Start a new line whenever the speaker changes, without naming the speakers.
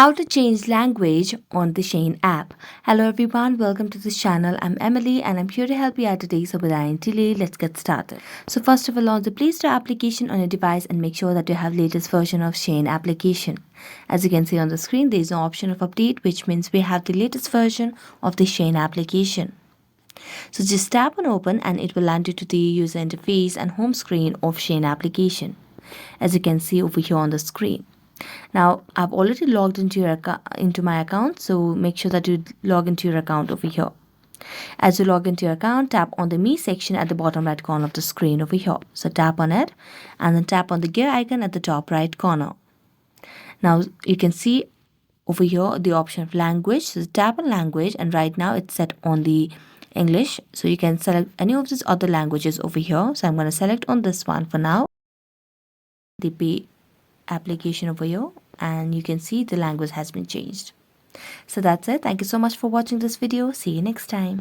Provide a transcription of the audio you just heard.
How to change language on the Shein app. Hello everyone, welcome to this channel. I'm Emily and I'm here to help you out today. So without any delay, let's get started. So first of all, launch the Play Store application on your device and make sure that you have latest version of Shein application. As you can see on the screen, there is no option of update, which means we have the latest version of the Shein application. So just tap on open and it will land you to the user interface and home screen of Shein application. As you can see over here on the screen. Now I've already logged into my account, so make sure that you log into your account over here. As you log into your account, tap on the Me section at the bottom right corner of the screen over here. So tap on it and then tap on the gear icon at the top right corner. Now you can see over here the option of language. So tap on language and right now it's set on the English. So you can select any of these other languages over here. So I'm going to select on this one for now. The Pay application over here and you can see the language has been changed. So that's it. Thank you so much for watching this video. See you next time.